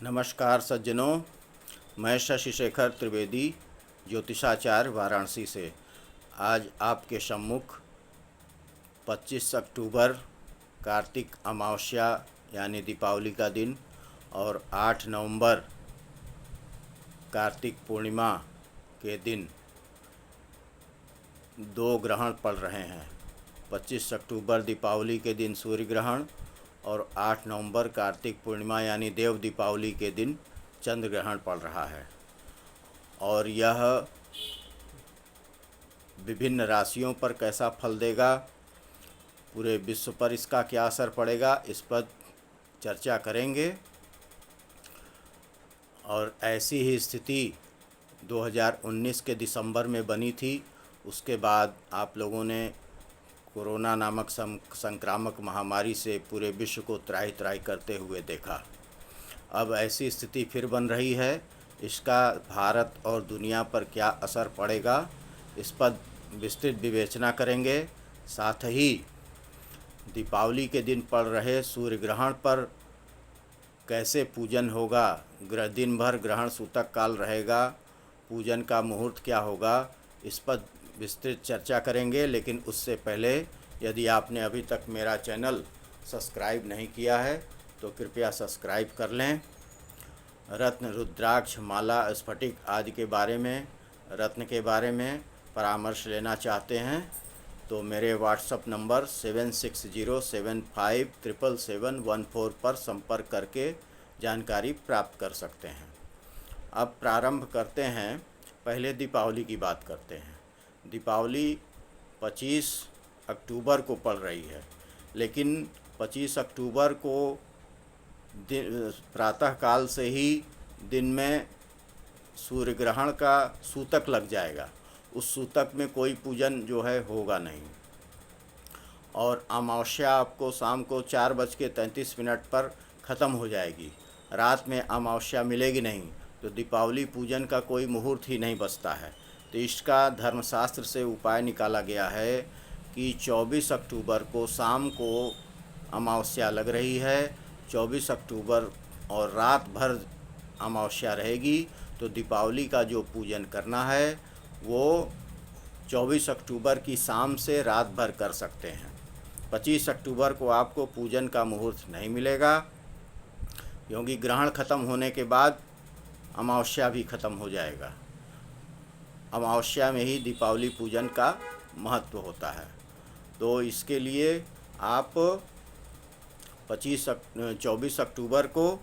नमस्कार सज्जनों, मैं शशि शेखर त्रिवेदी, ज्योतिषाचार्य वाराणसी से आज आपके सम्मुख 25 अक्टूबर कार्तिक अमावस्या यानी दीपावली का दिन और 8 नवंबर कार्तिक पूर्णिमा के दिन दो ग्रहण पड़ रहे हैं। 25 अक्टूबर दीपावली के दिन सूर्य ग्रहण और 8 नवंबर कार्तिक पूर्णिमा यानी देव दीपावली के दिन चंद्र ग्रहण पड़ रहा है और यह विभिन्न राशियों पर कैसा फल देगा, पूरे विश्व पर इसका क्या असर पड़ेगा, इस पर चर्चा करेंगे। और ऐसी ही स्थिति 2019 के दिसंबर में बनी थी। उसके बाद आप लोगों ने कोरोना नामक संक्रामक महामारी से पूरे विश्व को त्राही त्राही करते हुए देखा। अब ऐसी स्थिति फिर बन रही है। इसका भारत और दुनिया पर क्या असर पड़ेगा, इस पर विस्तृत विवेचना करेंगे। साथ ही दीपावली के दिन पड़ रहे सूर्य ग्रहण पर कैसे पूजन होगा, दिन भर ग्रहण सूतक काल रहेगा, पूजन का मुहूर्त क्या होगा, इस पर विस्तृत चर्चा करेंगे। लेकिन उससे पहले यदि आपने अभी तक मेरा चैनल सब्सक्राइब नहीं किया है तो कृपया सब्सक्राइब कर लें। रत्न, रुद्राक्ष, माला, स्फटिक आदि के बारे में, रत्न के बारे में परामर्श लेना चाहते हैं तो मेरे व्हाट्सएप नंबर 7607577714 पर संपर्क करके जानकारी प्राप्त कर सकते हैं। अब प्रारंभ करते हैं। पहले दीपावली की बात करते हैं। दीपावली 25 अक्टूबर को पड़ रही है, लेकिन 25 अक्टूबर को प्रातःकाल से ही दिन में सूर्य ग्रहण का सूतक लग जाएगा। उस सूतक में कोई पूजन जो है होगा नहीं। और अमावस्या आपको शाम को 4:33 पर ख़त्म हो जाएगी। रात में अमावस्या मिलेगी नहीं, तो दीपावली पूजन का कोई मुहूर्त ही नहीं बचता है। तो इसका धर्मशास्त्र से उपाय निकाला गया है कि 24 अक्टूबर को शाम को अमावस्या लग रही है। 24 अक्टूबर और रात भर अमावस्या रहेगी, तो दीपावली का जो पूजन करना है वो 24 अक्टूबर की शाम से रात भर कर सकते हैं। 25 अक्टूबर को आपको पूजन का मुहूर्त नहीं मिलेगा, क्योंकि ग्रहण ख़त्म होने के बाद अमावस्या भी ख़त्म हो जाएगा। अमावस्या में ही दीपावली पूजन का महत्व होता है। तो इसके लिए आप 24 अक्टूबर को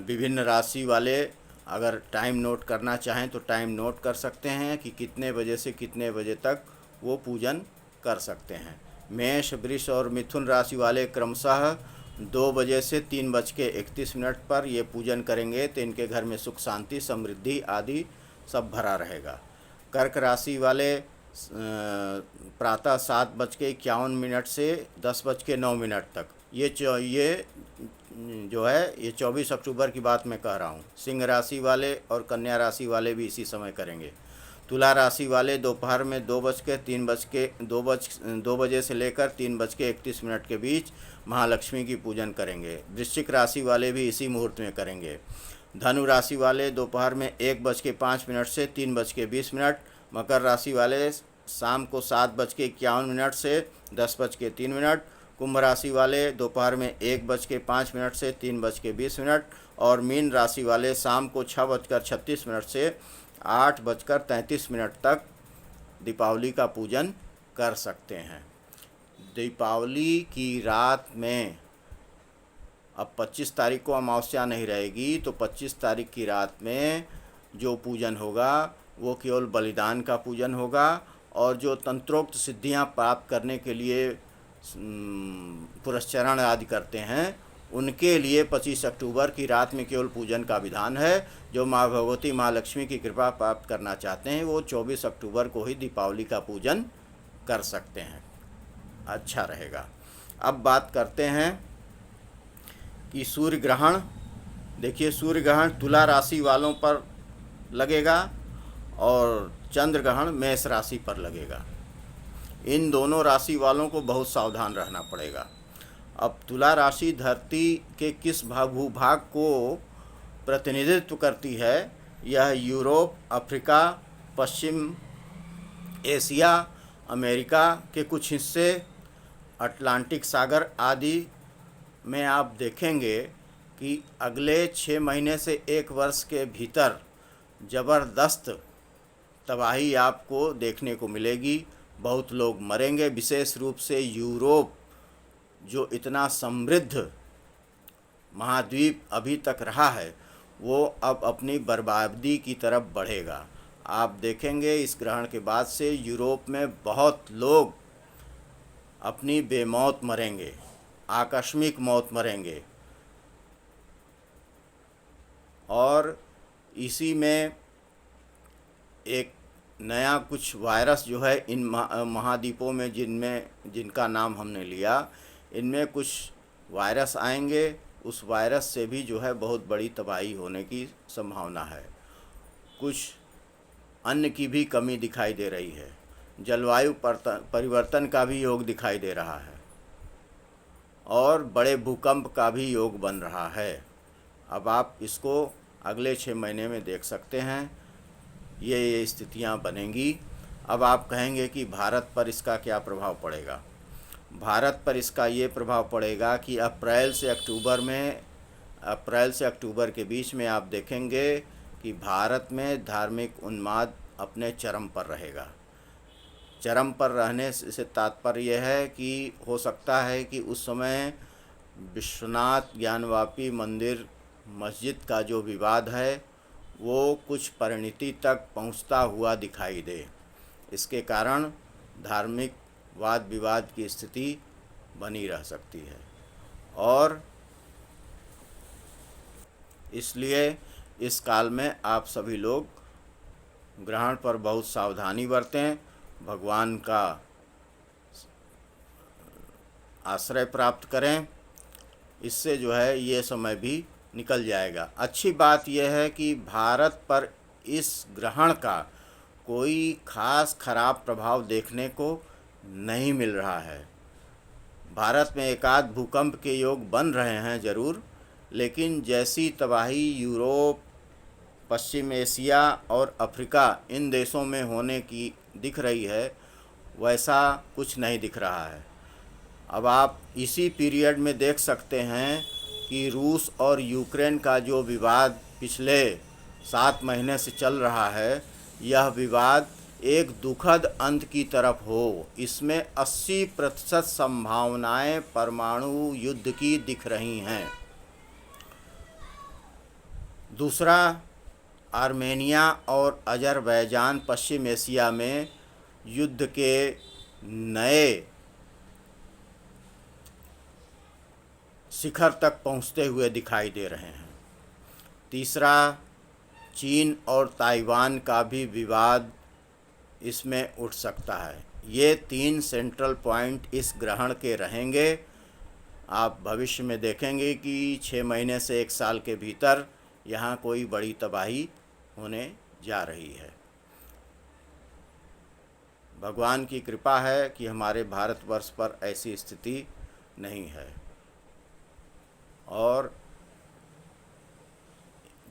विभिन्न राशि वाले अगर टाइम नोट करना चाहें तो टाइम नोट कर सकते हैं कि कितने बजे से कितने बजे तक वो पूजन कर सकते हैं। मेष, वृष और मिथुन राशि वाले क्रमशः 2 बजे से 3:31 पर ये पूजन करेंगे तो इनके घर में सुख, शांति, समृद्धि आदि सब भरा रहेगा। कर्क राशि वाले प्रातः 7:51 से 10:09 तक ये जो है ये 24 अक्टूबर की बात मैं कह रहा हूँ। सिंह राशि वाले और कन्या राशि वाले भी इसी समय करेंगे। तुला राशि वाले दोपहर में 2 बजे से लेकर 3:31 के बीच महालक्ष्मी की पूजन करेंगे। वृश्चिक राशि वाले भी इसी मुहूर्त में करेंगे। धनु राशि वाले दोपहर में 1:05 से 3:20। मकर राशि वाले शाम को 7:51 से 10:03। कुंभ राशि वाले दोपहर में 1:05 से 3:20 और मीन राशि वाले शाम को 6:36 से 8:33 तक दीपावली का पूजन कर सकते हैं। दीपावली की रात में अब 25 तारीख को अमावस्या नहीं रहेगी, तो 25 तारीख की रात में जो पूजन होगा वो केवल बलिदान का पूजन होगा। और जो तंत्रोक्त सिद्धियां प्राप्त करने के लिए पुरस्चरण आदि करते हैं, उनके लिए 25 अक्टूबर की रात में केवल पूजन का विधान है। जो माँ भगवती, माँ लक्ष्मी की कृपा प्राप्त करना चाहते हैं वो 24 अक्टूबर को ही दीपावली का पूजन कर सकते हैं। अच्छा रहेगा। अब बात करते हैं कि सूर्य ग्रहण। देखिए, सूर्य ग्रहण तुला राशि वालों पर लगेगा और चंद्र ग्रहण मेष राशि पर लगेगा। इन दोनों राशि वालों को बहुत सावधान रहना पड़ेगा। अब तुला राशि धरती के किस भूभाग को प्रतिनिधित्व करती है? यह यूरोप, अफ्रीका, पश्चिम एशिया, अमेरिका के कुछ हिस्से, अटलांटिक सागर आदि में आप देखेंगे कि अगले 6 महीने से 1 वर्ष के भीतर ज़बरदस्त तबाही आपको देखने को मिलेगी। बहुत लोग मरेंगे, विशेष रूप से यूरोप जो इतना समृद्ध महाद्वीप अभी तक रहा है, वो अब अपनी बर्बादी की तरफ बढ़ेगा। आप देखेंगे इस ग्रहण के बाद से यूरोप में बहुत लोग अपनी बेमौत मरेंगे, आकस्मिक मौत मरेंगे। और इसी में एक नया कुछ वायरस जो है इन महाद्वीपों में जिनका नाम हमने लिया, इनमें कुछ वायरस आएंगे। उस वायरस से भी जो है बहुत बड़ी तबाही होने की संभावना है। कुछ अन्न की भी कमी दिखाई दे रही है। जलवायु परिवर्तन का भी योग दिखाई दे रहा है और बड़े भूकंप का भी योग बन रहा है। अब आप इसको अगले 6 महीने में देख सकते हैं, ये स्थितियां बनेंगी। अब आप कहेंगे कि भारत पर इसका क्या प्रभाव पड़ेगा? भारत पर इसका ये प्रभाव पड़ेगा कि अप्रैल से अक्टूबर के बीच में आप देखेंगे कि भारत में धार्मिक उन्माद अपने चरम पर रहेगा। चरम पर रहने से तात्पर्य है कि हो सकता है कि उस समय विश्वनाथ ज्ञानवापी मंदिर मस्जिद का जो विवाद है वो कुछ परिणति तक पहुंचता हुआ दिखाई दे। इसके कारण धार्मिक वाद विवाद की स्थिति बनी रह सकती है और इसलिए इस काल में आप सभी लोग ग्रहण पर बहुत सावधानी बरतें, भगवान का आश्रय प्राप्त करें। इससे जो है ये समय भी निकल जाएगा। अच्छी बात यह है कि भारत पर इस ग्रहण का कोई खास खराब प्रभाव देखने को नहीं मिल रहा है। भारत में एकाध भूकंप के योग बन रहे हैं ज़रूर, लेकिन जैसी तबाही यूरोप, पश्चिम एशिया और अफ्रीका इन देशों में होने की दिख रही है, वैसा कुछ नहीं दिख रहा है। अब आप इसी पीरियड में देख सकते हैं कि रूस और यूक्रेन का जो विवाद पिछले 7 महीने से चल रहा है, यह विवाद एक दुखद अंत की तरफ हो। इसमें 80% संभावनाएं परमाणु युद्ध की दिख रही हैं। दूसरा, आर्मेनिया और अज़रबैजान पश्चिम एशिया में युद्ध के नए शिखर तक पहुंचते हुए दिखाई दे रहे हैं। तीसरा, चीन और ताइवान का भी विवाद इसमें उठ सकता है। ये 3 सेंट्रल पॉइंट इस ग्रहण के रहेंगे। आप भविष्य में देखेंगे कि 6 महीने से 1 साल के भीतर यहाँ कोई बड़ी तबाही होने जा रही है। भगवान की कृपा है कि हमारे भारतवर्ष पर ऐसी स्थिति नहीं है। और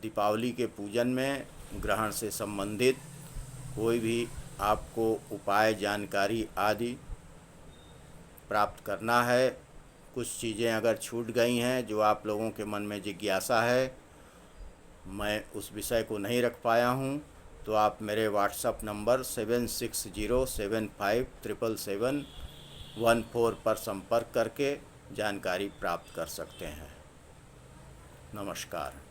दीपावली के पूजन में ग्रहण से संबंधित कोई भी आपको उपाय, जानकारी आदि प्राप्त करना है, कुछ चीज़ें अगर छूट गई हैं जो आप लोगों के मन में जिज्ञासा है, मैं उस विषय को नहीं रख पाया हूं, तो आप मेरे व्हाट्सएप नंबर 7607577714 पर संपर्क करके जानकारी प्राप्त कर सकते हैं। नमस्कार।